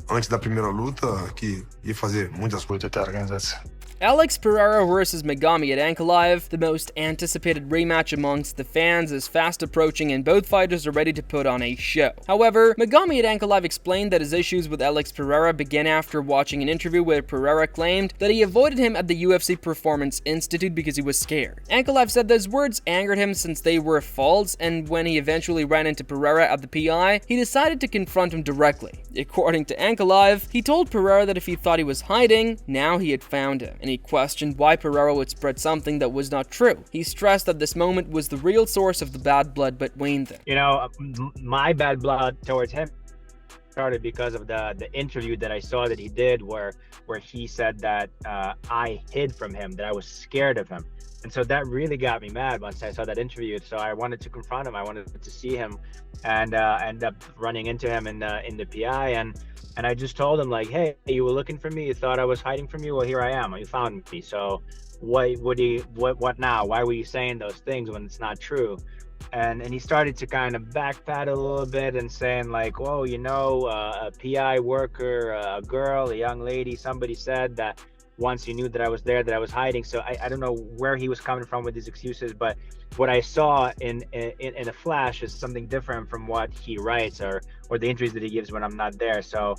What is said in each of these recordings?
antes da primeira luta que ia fazer muitas coisas até a organização. Alex Pereira vs Magomed Ankalaev, the most anticipated rematch amongst the fans, is fast approaching and both fighters are ready to put on a show. However, Magomed Ankalaev explained that his issues with Alex Pereira began after watching an interview where Pereira claimed that he avoided him at the UFC Performance Institute because he was scared. Ankalaev said those words angered him since they were false, and when he eventually ran into Pereira at the PI, he decided to confront him directly. According to Ankalaev, he told Pereira that if he thought he was hiding, now he had found him, and he questioned why Pereira would spread something that was not true. He stressed that this moment was the real source of the bad blood between them. You know, my bad blood towards him started because of the interview that I saw that he did where he said that I hid from him, that I was scared of him. And so that really got me mad once I saw that interview. So I wanted to confront him. I wanted to see him, and end up running into him in the PI. And I just told him, like, hey, you were looking for me. You thought I was hiding from you. Well, here I am. You found me. So what now? Why were you saying those things when it's not true? And he started to kind of backpedal a little bit and saying, like, whoa, you know, a PI worker, a girl, a young lady, somebody said that once you knew that I was there, that I was hiding. So I don't know where he was coming from with these excuses, but what I saw in a flash is something different from what he writes or the interviews that he gives when I'm not there. So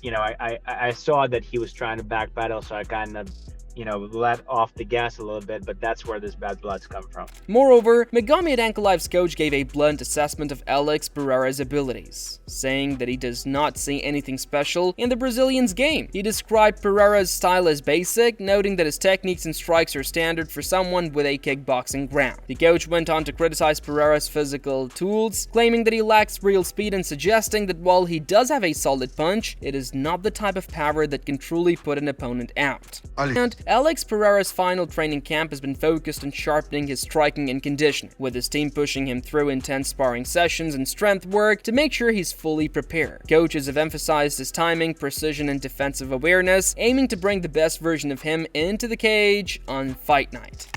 you know, I saw that he was trying to backpedal, so I kind of, you know, let off the gas a little bit, but that's where this bad blood's come from. Moreover, Magomed Ankalaev's coach gave a blunt assessment of Alex Pereira's abilities, saying that he does not see anything special in the Brazilian's game. He described Pereira's style as basic, noting that his techniques and strikes are standard for someone with a kickboxing ground. The coach went on to criticize Pereira's physical tools, claiming that he lacks real speed and suggesting that while he does have a solid punch, it is not the type of power that can truly put an opponent out. And Alex Pereira's final training camp has been focused on sharpening his striking and conditioning, with his team pushing him through intense sparring sessions and strength work to make sure he's fully prepared. Coaches have emphasized his timing, precision, and defensive awareness, aiming to bring the best version of him into the cage on fight night.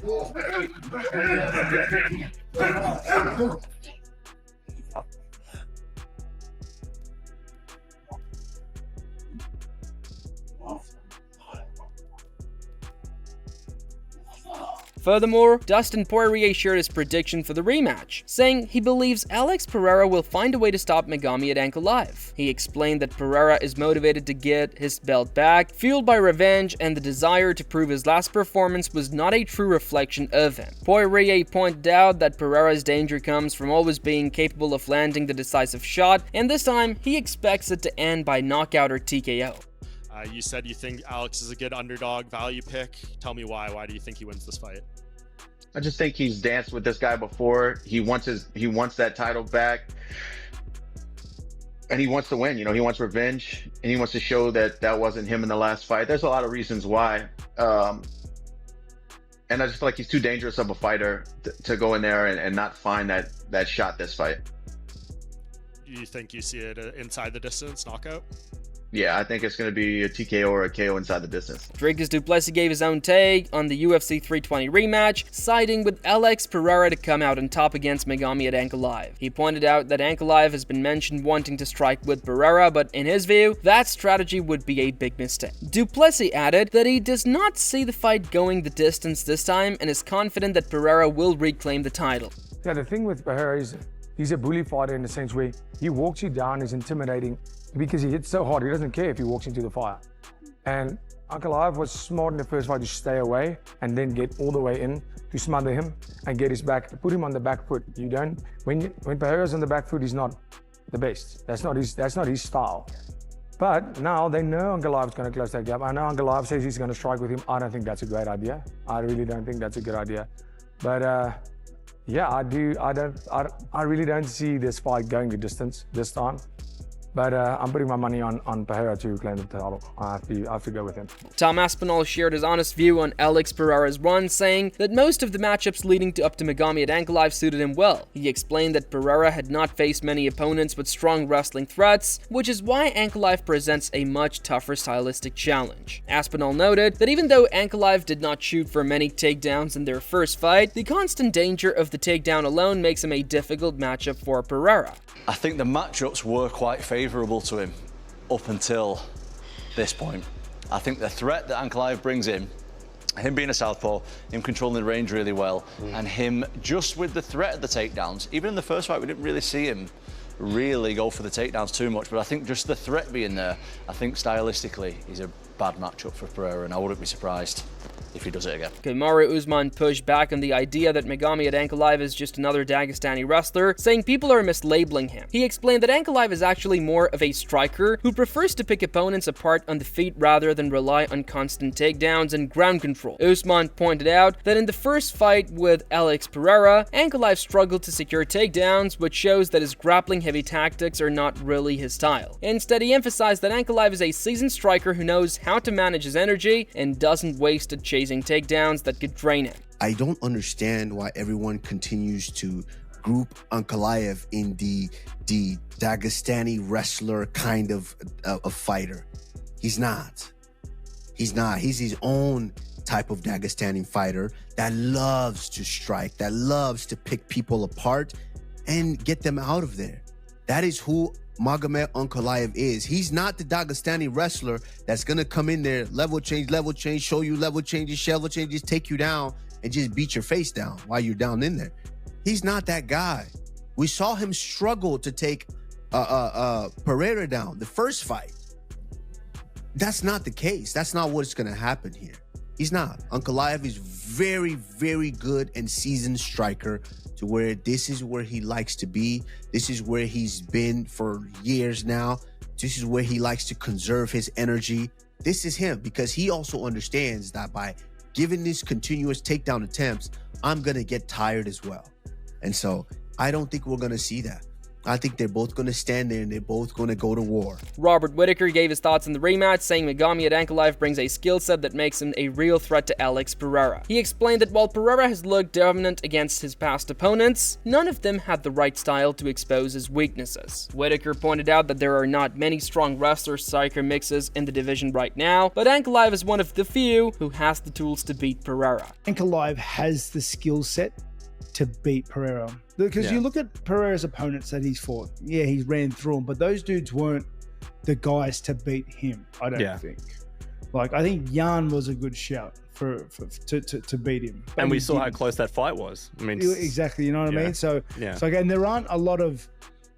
Furthermore, Dustin Poirier shared his prediction for the rematch, saying he believes Alex Pereira will find a way to stop Magomed Ankalaev. He explained that Pereira is motivated to get his belt back, fueled by revenge and the desire to prove his last performance was not a true reflection of him. Poirier pointed out that Pereira's danger comes from always being capable of landing the decisive shot, and this time he expects it to end by knockout or TKO. You said you think Alex is a good underdog value pick. Tell me why. Why do you think he wins this fight? I just think he's danced with this guy before. He wants that title back, and he wants to win. You know, he wants revenge, and he wants to show that that wasn't him in the last fight. There's a lot of reasons why, and I just feel like he's too dangerous of a fighter to go in there and not find that shot this fight. You think you see it inside the distance knockout? Yeah, I think it's going to be a TKO or a KO inside the distance. Dricus du Plessis gave his own take on the UFC 320 rematch, siding with Alex Pereira to come out on top against Magomed Ankalaev. He pointed out that Ankalaev has been mentioned wanting to strike with Pereira, but in his view, that strategy would be a big mistake. Du Plessis added that he does not see the fight going the distance this time and is confident that Pereira will reclaim the title. Yeah, the thing with Pereira is he's a bully fighter in the sense where he walks you down, he's intimidating, because he hits so hard, he doesn't care if he walks into the fire. And Ankalaev was smart in the first fight to stay away and then get all the way in to smother him and get his back, put him on the back foot. You don't, when Pereira's on the back foot, he's not the best. That's not his style. But now they know Ankalaev's going to close that gap. I know Ankalaev says he's going to strike with him. I don't think that's a great idea. I really don't think that's a good idea. But yeah, I really don't see this fight going the distance this time. But I'm putting my money on Pereira to claim the title. I have to go with him. Tom Aspinall shared his honest view on Alex Pereira's run, saying that most of the matchups leading up to Magomed Ankalaev suited him well. He explained that Pereira had not faced many opponents with strong wrestling threats, which is why Ankalaev presents a much tougher stylistic challenge. Aspinall noted that even though Ankalaev did not shoot for many takedowns in their first fight, the constant danger of the takedown alone makes him a difficult matchup for Pereira. I think the matchups were quite favourable to him. up until this point. I think the threat that Ankalaev brings in, him being a southpaw, him controlling the range really well, and him just with the threat of the takedowns, even in the first fight, we didn't really see him really go for the takedowns too much, but I think just the threat being there, I think stylistically, he's a bad matchup for Pereira, and I wouldn't be surprised if he does it again. Kamaru Usman pushed back on the idea that Magomed Ankalaev is just another Dagestani wrestler, saying people are mislabeling him. He explained that Ankalaev is actually more of a striker who prefers to pick opponents apart on the feet rather than rely on constant takedowns and ground control. Usman pointed out that in the first fight with Alex Pereira, Ankalaev struggled to secure takedowns, which shows that his grappling-heavy tactics are not really his style. Instead, he emphasized that Ankalaev is a seasoned striker who knows how to manage his energy and doesn't waste it chasing takedowns that could drain him. I don't understand why everyone continues to group Ankalaev in the Dagestani wrestler kind of fighter. He's not. He's not. He's his own type of Dagestani fighter that loves to strike, that loves to pick people apart and get them out of there. That is who Magomed Ankalaev is. He's not the Dagestani wrestler that's gonna come in there, level change, show you level changes, take you down and just beat your face down while you're down in there. He's not that guy. We saw him struggle to take Pereira down the first fight. That's not the case. That's not what's gonna happen here. He's not. Ankalaev is very, very good and seasoned striker to where this is where he likes to be. This is where he's been for years now. This is where he likes to conserve his energy. This is him because he also understands that by giving these continuous takedown attempts, I'm gonna get tired as well. And so I don't think we're gonna see that. I think they're both going to stand there and they're both going to go to war. Robert Whittaker gave his thoughts on the rematch, saying Magomed Ankalaev brings a skill set that makes him a real threat to Alex Pereira. He explained that while Pereira has looked dominant against his past opponents, none of them had the right style to expose his weaknesses. Whittaker pointed out that there are not many strong wrestler-striker mixes in the division right now, but Ankalaev is one of the few who has the tools to beat Pereira. Ankalaev has the skill set to beat Pereira. Because you look at Pereira's opponents that he's fought, yeah, he ran through them, but those dudes weren't the guys to beat him, I don't think. Like, I think Jan was a good shout to beat him. But and we saw how close that fight was. I mean, exactly, you know what I mean? So again, there aren't a lot of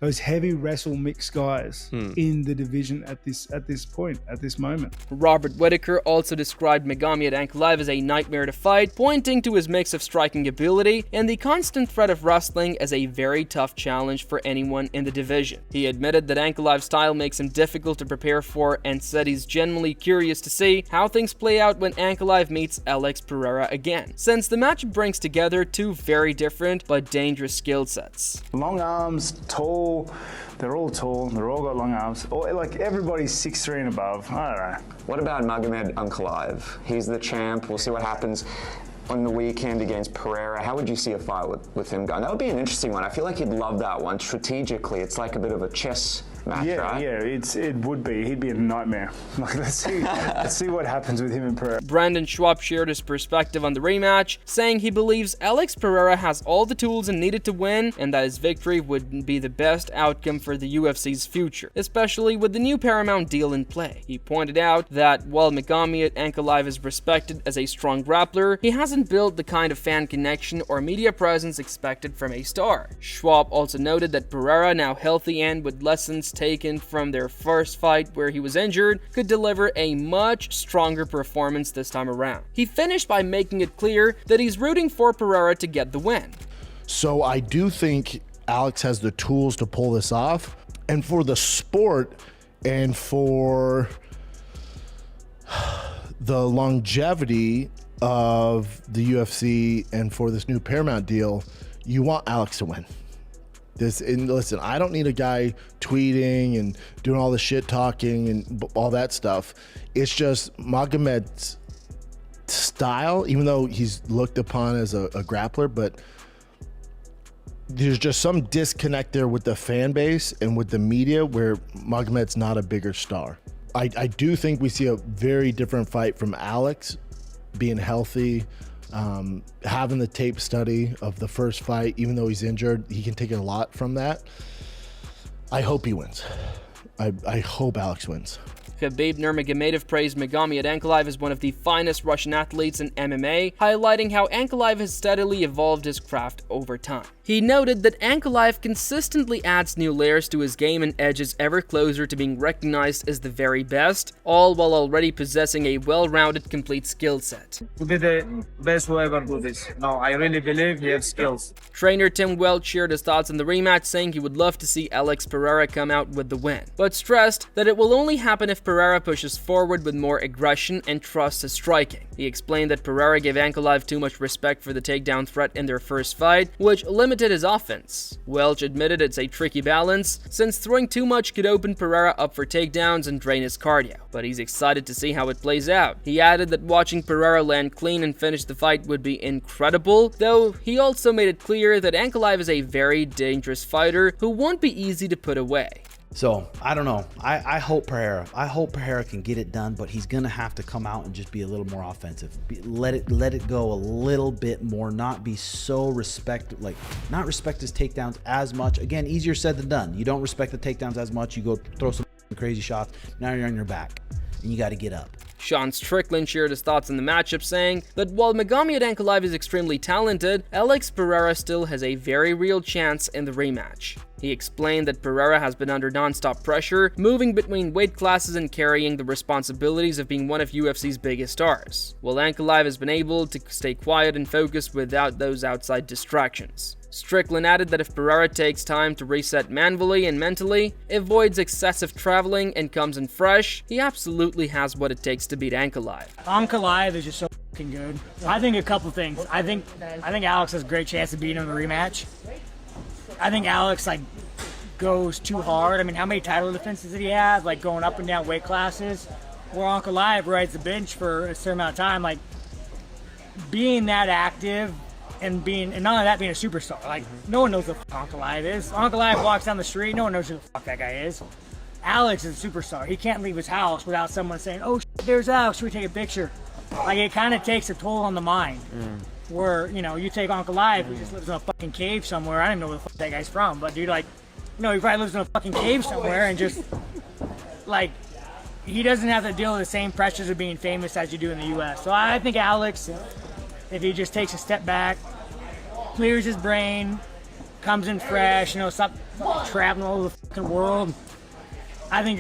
those heavy wrestle mix guys in the division at this moment. Robert Whittaker also described Magomed Ankalaev as a nightmare to fight, pointing to his mix of striking ability and the constant threat of wrestling as a very tough challenge for anyone in the division. He admitted that Ankalaev's style makes him difficult to prepare for and said he's genuinely curious to see how things play out when Ankalaev meets Alex Pereira again, since the match brings together two very different but dangerous skill sets. Long arms, tall. They're all tall. They're all got long arms. Like everybody's 6'3" and above. I don't know. What about Magomed Ankalaev? He's the champ. We'll see what happens on the weekend against Pereira. How would you see a fight with him going? That would be an interesting one. I feel like he'd love that one. Strategically, it's like a bit of a chess match, right? Yeah, it would be. He'd be a nightmare. Like, let's see what happens with him and Pereira. Brandon Schwab shared his perspective on the rematch, saying he believes Alex Pereira has all the tools needed to win and that his victory would be the best outcome for the UFC's future, especially with the new Paramount deal in play. He pointed out that while Magomed Ankalaev is respected as a strong grappler, he hasn't built the kind of fan connection or media presence expected from a star. Schwab also noted that Pereira, now healthy and with lessons taken from their first fight where he was injured, could deliver a much stronger performance this time around. He finished by making it clear that he's rooting for Pereira to get the win. So I do think Alex has the tools to pull this off, and for the sport and for the longevity of the UFC and for this new Paramount deal, you want Alex to win. And listen, I don't need a guy tweeting and doing all the shit talking and all that stuff. It's just Magomed's style, even though he's looked upon as a grappler, but there's just some disconnect there with the fan base and with the media where Magomed's not a bigger star. I do think we see a very different fight from Alex, being healthy, having the tape study of the first fight. Even though he's injured, he can take a lot from that. I hope he wins. I hope Alex wins. Khabib Nurmagomedov praised Magomed Ankalaev as one of the finest Russian athletes in MMA, highlighting how Ankalaev has steadily evolved his craft over time. He noted that Ankalaev consistently adds new layers to his game and edges ever closer to being recognized as the very best, all while already possessing a well-rounded, complete skill set. To be the best who ever do this. No, I really believe he has skills. Trainer Tim Welch shared his thoughts on the rematch, saying he would love to see Alex Pereira come out with the win, but stressed that it will only happen if Pereira pushes forward with more aggression and trusts his striking. He explained that Pereira gave Ankalaev too much respect for the takedown threat in their first fight, which limited his offense. Welch admitted it's a tricky balance, since throwing too much could open Pereira up for takedowns and drain his cardio, but he's excited to see how it plays out. He added that watching Pereira land clean and finish the fight would be incredible, though he also made it clear that Ankalaev is a very dangerous fighter who won't be easy to put away. So, I don't know. I hope Pereira can get it done, but he's going to have to come out and just be a little more offensive. Let it go a little bit more, not be so not respect his takedowns as much. Again, easier said than done. You don't respect the takedowns as much. You go throw some crazy shots. Now you're on your back and you got to get up. Sean Strickland shared his thoughts on the matchup, saying that while Magomed Ankalaev is extremely talented, Alex Pereira still has a very real chance in the rematch. He explained that Pereira has been under non-stop pressure, moving between weight classes and carrying the responsibilities of being one of UFC's biggest stars, while Ankalaev has been able to stay quiet and focused without those outside distractions. Strickland added that if Pereira takes time to reset mentally and mentally, avoids excessive traveling, and comes in fresh, he absolutely has what it takes to beat Ankalaev. Ankalaev is just so fucking good. I think a couple things. I think Alex has a great chance of beating him in the rematch. I think Alex goes too hard. I mean, how many title defenses did he have? Going up and down weight classes. Where Ankalaev rides the bench for a certain amount of time. Being that active and not only that, being a superstar. No one knows who the fuck Ankalaev is. Ankalaev walks down the street, no one knows who the fuck that guy is. Alex is a superstar. He can't leave his house without someone saying, "Oh, shit, there's Alex, should we take a picture?" It kind of takes a toll on the mind. Where, you take Ankalaev, who just lives in a fucking cave somewhere. I don't know where the fuck that guy's from, but dude, he probably lives in a fucking cave somewhere and just, he doesn't have to deal with the same pressures of being famous as you do in the U.S. So I think Alex, if he just takes a step back, clears his brain, comes in fresh, stop traveling all over the fucking world, I think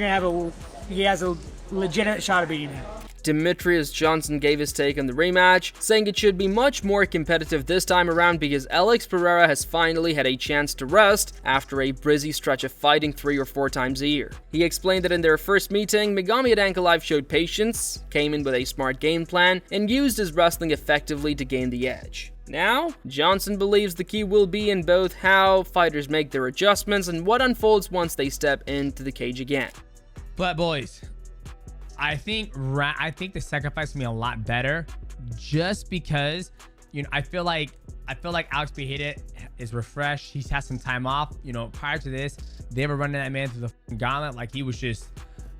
he has a legitimate shot of beating him. Demetrius Johnson gave his take on the rematch, saying it should be much more competitive this time around because Alex Pereira has finally had a chance to rest after a busy stretch of fighting 3 or 4 times a year. He explained that in their first meeting, Magomed Ankalaev showed patience, came in with a smart game plan, and used his wrestling effectively to gain the edge. Now, Johnson believes the key will be in both how fighters make their adjustments and what unfolds once they step into the cage again. But boys, I think the second fight's gonna be a lot better, just because I feel like Alex Pereira is refreshed. He's had some time off. Prior to this, they were running that man through the gauntlet like he was just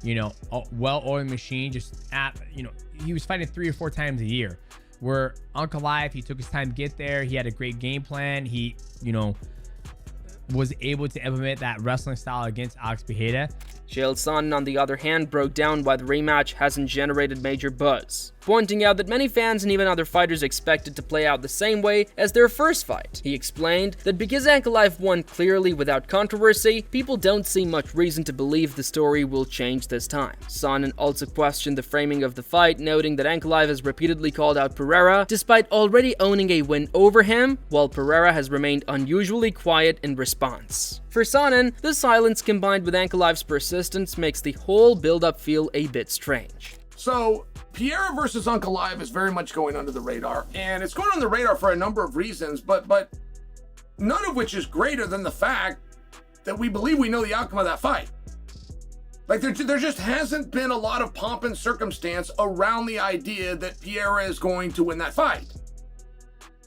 a well-oiled machine. He was fighting 3 or 4 times a year. Where Ankalaev, he took his time to get there. He had a great game plan. He was able to implement that wrestling style against Alex Pereira. Chael Sonnen, on the other hand, broke down why the rematch hasn't generated major buzz, pointing out that many fans and even other fighters expected to play out the same way as their first fight. He explained that because Ankalaev won clearly without controversy, people don't see much reason to believe the story will change this time. Sonnen also questioned the framing of the fight, noting that Ankalaev has repeatedly called out Pereira despite already owning a win over him, while Pereira has remained unusually quiet in response. For Sonnen, the silence combined with Ankalaev's persistence makes the whole build-up feel a bit strange. So, Pereira versus Ankalaev is very much going under the radar, and it's going under the radar for a number of reasons, but none of which is greater than the fact that we believe we know the outcome of that fight. There just hasn't been a lot of pomp and circumstance around the idea that Pereira is going to win that fight.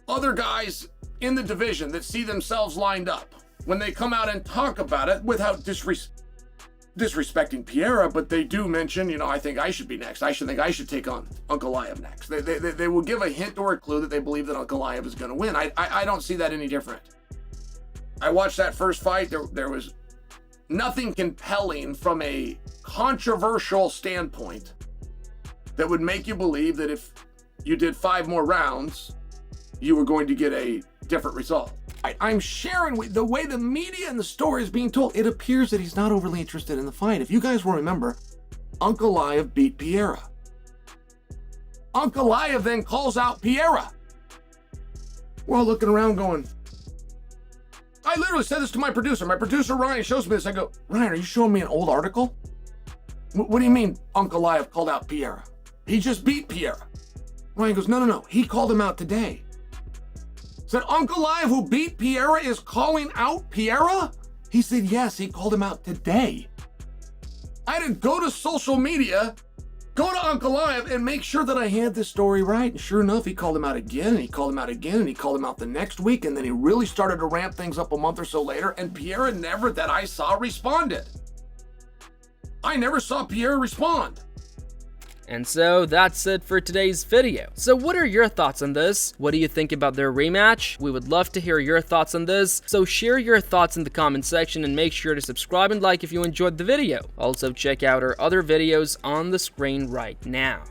Other guys in the division that see themselves lined up, when they come out and talk about it without disrespecting Pereira, but they do mention, I think I should be next. I think I should take on Ankalaev next. They will give a hint or a clue that they believe that Ankalaev is going to win. I don't see that any different. I watched that first fight. There was nothing compelling from a controversial standpoint that would make you believe that if you did 5 more rounds, you were going to get a different result. I'm sharing with the way the media and the story is being told. It appears that he's not overly interested in the fight. If you guys will remember, Ankalaev beat Pereira. Ankalaev then calls out Pereira. We're all looking around going, I literally said this to my producer. My producer, Ryan, shows me this. I go, Ryan, are you showing me an old article? What do you mean Ankalaev called out Pereira? He just beat Pereira. Ryan goes, no. He called him out today. Said Ankalaev, who beat Pereira, is calling out Pereira? He said, yes, he called him out today. I had to go to social media, go to Ankalaev, and make sure that I had this story right. And sure enough, he called him out again, and he called him out again, and he called him out the next week, and then he really started to ramp things up a month or so later, and Pereira never, that I saw, responded. I never saw Pereira respond. And so that's it for today's video. So what are your thoughts on this? What do you think about their rematch? We would love to hear your thoughts on this, so share your thoughts in the comment section and make sure to subscribe and like if you enjoyed the video. Also check out our other videos on the screen right now.